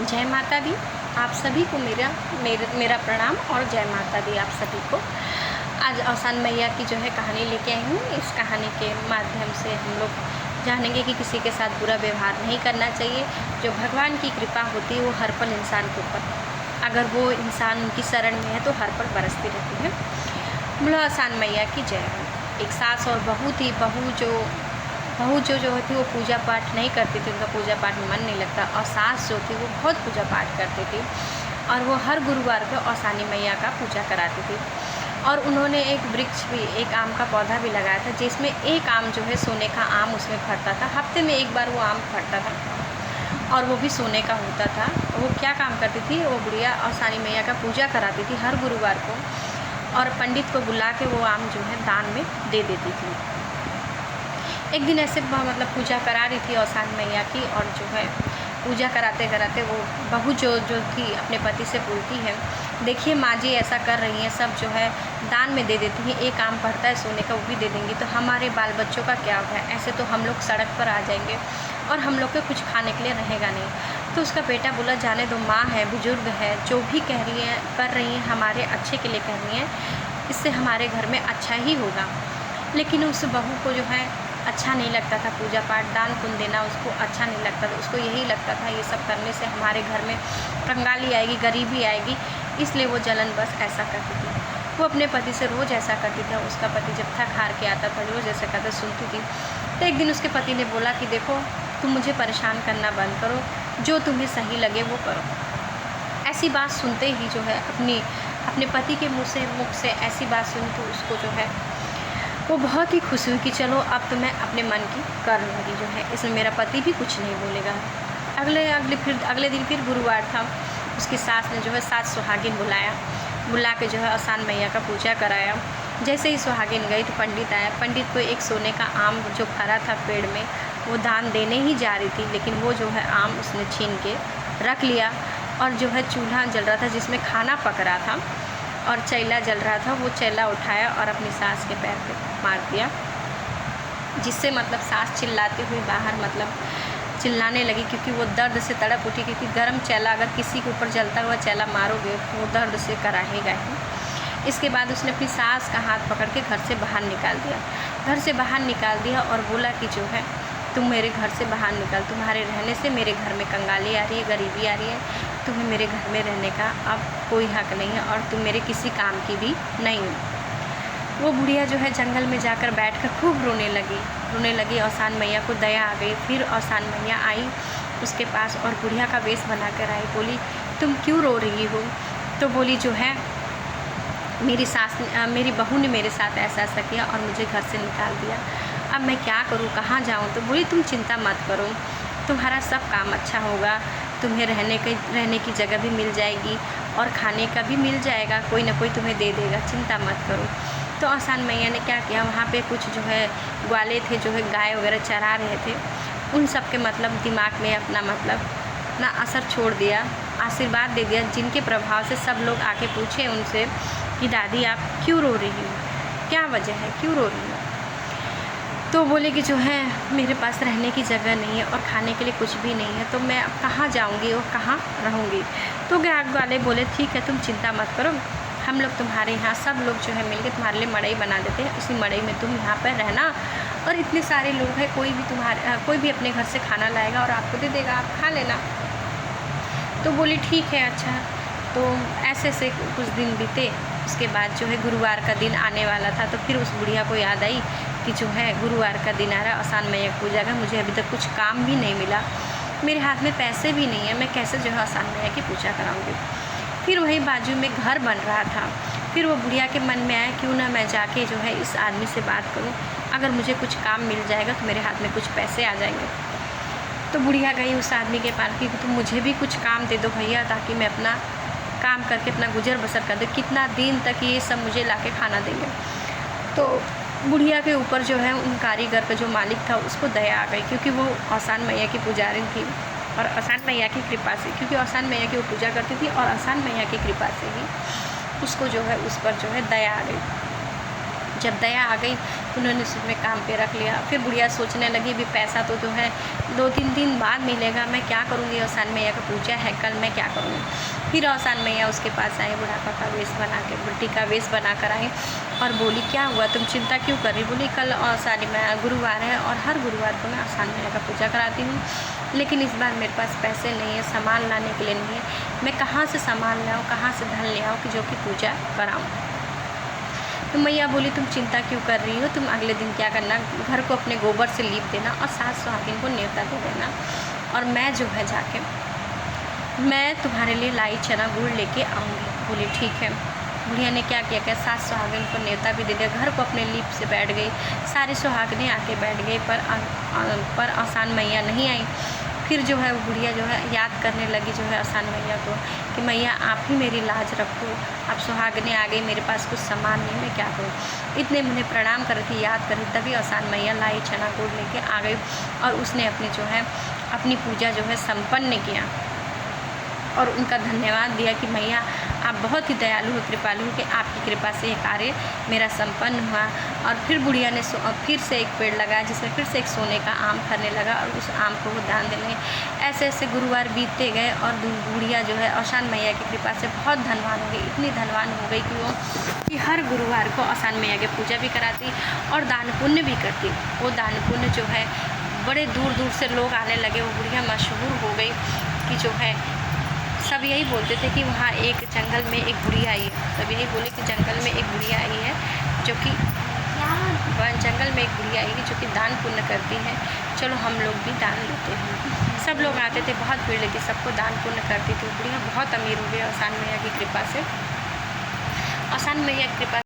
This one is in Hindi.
जय माता दी। आप सभी को मेरा प्रणाम और जय माता दी आप सभी को। आज औसान मैया की जो है कहानी लेके आई हूँ। इस कहानी के माध्यम से हम लोग जानेंगे कि किसी के साथ बुरा व्यवहार नहीं करना चाहिए। जो भगवान की कृपा होती है वो हर पल इंसान के ऊपर, अगर वो इंसान उनकी शरण में है तो हर पल बरसती रहती है। बोलो औसान मैया की जय हो। एक सास और बहू थी। बहू जो होती वो पूजा पाठ नहीं करती थी, उनका पूजा पाठ में मन नहीं लगता। और सास जो थी वो बहुत पूजा पाठ करती थी और वो हर गुरुवार को औसानी मैया का पूजा कराती थी। और उन्होंने एक वृक्ष भी, एक आम का पौधा भी लगाया था जिसमें एक आम जो है सोने का आम उसमें फरता था। हफ्ते में एक बार वो आम फरता था और वो भी सोने का होता था। वो क्या काम करती थी, वो बुढ़िया औसानी मैया का पूजा कराती थी हर गुरुवार को और पंडित को बुला के वो आम जो है दान में दे देती थी। एक दिन ऐसे मतलब पूजा करा रही थी औसान मैया की, और जो है पूजा कराते कराते वो बहू जो थी अपने पति से बोलती है, देखिए माँ जी ऐसा कर रही हैं, सब जो है दान में दे देती हैं, एक आम पड़ता है सोने का वो भी दे देंगी तो हमारे बाल बच्चों का क्या होगा, ऐसे तो हम लोग सड़क पर आ जाएंगे और हम लोग को कुछ खाने के लिए रहेगा नहीं। तो उसका बेटा बोला, जाने दो माँ है, बुजुर्ग है, जो भी कह रही हैं कर रही हैं हमारे अच्छे के लिए कह रही हैं, इससे हमारे घर में अच्छा ही होगा। लेकिन उस बहू को जो है अच्छा नहीं लगता था, पूजा पाठ दान पुण्य देना उसको अच्छा नहीं लगता था। उसको यही लगता था ये सब करने से हमारे घर में कंगाली आएगी, गरीबी आएगी, इसलिए वो जलन बस ऐसा करती थी। वो अपने पति से रोज़ ऐसा करती थी। उसका पति जब थक हार के आता था रोज़ ऐसा करता सुनती थी। तो एक दिन उसके पति ने बोला कि देखो तुम मुझे परेशान करना बंद करो, जो तुम्हें सही लगे वो करो। ऐसी बात सुनते ही जो है अपने पति के मुख से ऐसी बात सुन तो उसको जो है वो बहुत ही खुश हुई कि चलो अब तो मैं अपने मन की कर लूँगी, जो है इसमें मेरा पति भी कुछ नहीं बोलेगा। अगले दिन फिर गुरुवार था। उसकी सास ने जो है 7 सुहागिन बुला के जो है औसान मैया का पूजा कराया। जैसे ही सुहागिन गई तो पंडित आया। पंडित को एक सोने का आम जो फरा था पेड़ में वो दान देने ही जा रही थी, लेकिन वो जो है आम उसने छीन के रख लिया और जो है चूल्हा जल रहा था जिसमें खाना पक रहा था और चैला जल रहा था, वो चैला उठाया और अपनी सास के पैर पे मार दिया, जिससे मतलब सास चिल्लाती हुई बाहर मतलब चिल्लाने लगी, क्योंकि वो दर्द से तड़प उठी। क्योंकि गर्म चैला अगर किसी के ऊपर जलता हुआ चैला मारोगे तो वो दर्द से कराहेगा ही। इसके बाद उसने अपनी सास का हाथ पकड़ के घर से बाहर निकाल दिया और बोला कि जो है तुम मेरे घर से बाहर निकल, तुम्हारे रहने से मेरे घर में कंगाली आ रही है, गरीबी आ रही है, तुम्हें मेरे घर में रहने का अब कोई हक नहीं है और तुम मेरे किसी काम की भी नहीं हो। वो बुढ़िया जो है जंगल में जाकर बैठकर खूब रोने लगी। औसान मैया को दया आ गई। फिर औसान मैया आई उसके पास और बुढ़िया का वेश बना कर आई। बोली, तुम क्यों रो रही हो? तो बोली, जो है मेरी बहू ने मेरे साथ ऐसा किया और मुझे घर से निकाल दिया, अब मैं क्या करूँ, कहाँ जाऊँ? तो बोली, तुम चिंता मत करो, तुम्हारा सब काम अच्छा होगा, तुम्हें रहने की जगह भी मिल जाएगी और खाने का भी मिल जाएगा, कोई ना कोई तुम्हें दे देगा, चिंता मत करो। तो औसान मैया ने क्या किया, वहाँ पे कुछ जो है ग्वाले थे जो है गाय वगैरह चरा रहे थे, उन सब के मतलब दिमाग में अपना असर छोड़ दिया, आशीर्वाद दे दिया, जिनके प्रभाव से सब लोग आके पूछे उनसे कि दादी आप क्यों रो रही हो, क्या वजह है, क्यों रो रही हो? तो बोले कि जो है मेरे पास रहने की जगह नहीं है और खाने के लिए कुछ भी नहीं है, तो मैं अब कहाँ जाऊँगी और कहाँ रहूँगी? तो गाय वाले बोले, ठीक है तुम चिंता मत करो, हम लोग तुम्हारे यहाँ सब लोग जो है मिलके तुम्हारे लिए मड़ई बना देते हैं, उसी मड़ई में तुम यहाँ पर रहना और इतने सारे लोग हैं, कोई भी अपने घर से खाना लाएगा और आपको दे देगा, आप खा लेना। तो बोली ठीक है अच्छा। तो ऐसे कुछ दिन बीते। उसके बाद जो है गुरुवार का दिन आने वाला था, तो फिर उस बुढ़िया को याद आई कि जो है गुरुवार का दिन आ रहा है, औसान मैया की पूजा का, मुझे अभी तक कुछ काम भी नहीं मिला, मेरे हाथ में पैसे भी नहीं है, मैं कैसे जो है औसान मैया की पूजा कराऊंगी? फिर वही बाजू में घर बन रहा था। फिर वो बुढ़िया के मन में आया, क्यों ना मैं जाके जो है इस आदमी से बात करूं, अगर मुझे कुछ काम मिल जाएगा तो मेरे हाथ में कुछ पैसे आ जाएंगे। तो बुढ़िया गई उस आदमी के पास कि तुम मुझे भी कुछ काम दे दो भैया, ताकि मैं अपना काम करके अपना गुजर बसर कर दूँ, कितना दिन तक ये सब मुझे ला के खाना देंगे? तो बुढ़िया के ऊपर जो है उन कारीगर का जो मालिक था उसको दया आ गई, क्योंकि वो औसान मैया की पुजारी थी और औसान मैया की कृपा से, क्योंकि औसान मैया की वो पूजा करती थी और औसान मैया की कृपा से ही उसको जो है उस पर जो है दया आ गई। जब दया आ गई उन्होंने उसमें काम पे रख लिया। फिर बुढ़िया सोचने लगी भी पैसा तो जो है 2-3 दिन बाद मिलेगा, मैं क्या करूँगी, औसान मैया का पूजा है कल, मैं क्या करूँगी। फिर औसान मैया उसके पास आई, बुढ़ापा का वेश बना के, बुढ़ी का वेश बना कर आई और बोली क्या हुआ, तुम चिंता क्यों कर रही। बोली कल औसान मैया गुरुवार है और हर गुरुवार को मैं औसान मैया का पूजा कराती हूँ, लेकिन इस बार मेरे पास पैसे नहीं है, सामान लाने के लिए नहीं है, मैं कहाँ से सामान लाऊँ, कहाँ से धन ले आऊँ कि जो कि पूजा कराऊँ। तो मैया बोली तुम चिंता क्यों कर रही हो, तुम अगले दिन क्या करना, घर को अपने गोबर से लीप देना और सास सुहागिन को न्योता दे देना, और मैं जो है जाके मैं तुम्हारे लिए लाई चना गुड़ लेके आऊँगी। बोली ठीक है। बुढ़िया ने क्या किया क्या, सास सुहागिन को न्योता भी दे दिया, घर को अपने लीप से बैठ गई, सारी सुहागिनें आके बैठ गई, पर औसान मैया नहीं आई। फिर जो है वो बुढ़िया जो है याद करने लगी जो है औसान मैया को कि मैया आप ही मेरी लाज रखो, अब सुहागिनें आ गई, मेरे पास कुछ सामान नहीं, मैं क्या करूँ। इतने मुझे प्रणाम कर रही थी, याद कर रही, तभी औसान मैया लाई चना गुड़ लेके आ गई और उसने अपनी जो है अपनी पूजा जो है संपन्न किया और उनका धन्यवाद दिया कि मैया आप बहुत ही दयालु हो, कृपालु हो कि आपकी कृपा से ये कार्य मेरा संपन्न हुआ। और फिर बुढ़िया ने फिर से एक पेड़ लगाया जिसमें फिर से एक सोने का आम फलने लगा और उस आम को वो दान देने लगे। ऐसे ऐसे गुरुवार बीतते गए और बुढ़िया जो है औसान मैया की कृपा से बहुत धनवान हो गई, इतनी धनवान हो गई कि वो कि हर गुरुवार को औसान मैया की पूजा भी कराती और दान पुण्य भी करती। वो दान पुण्य जो है बड़े दूर दूर से लोग आने लगे, वो बुढ़िया मशहूर हो गई कि जो है सब यही बोलते थे कि वहाँ एक जंगल में एक बुढ़िया आई है, सब यही बोले कि जंगल में एक बुढ़िया आई है जो कि जंगल में एक बुढ़िया आई है जो कि दान पुण्य करती है, चलो हम लोग भी दान लेते हैं। सब लोग आते थे, बहुत भीड़ लेती, सबको दान पुण्य करती थी। बुढ़िया बहुत अमीर हो गई औसान मैया की कृपा से। औसान मैया की कृपा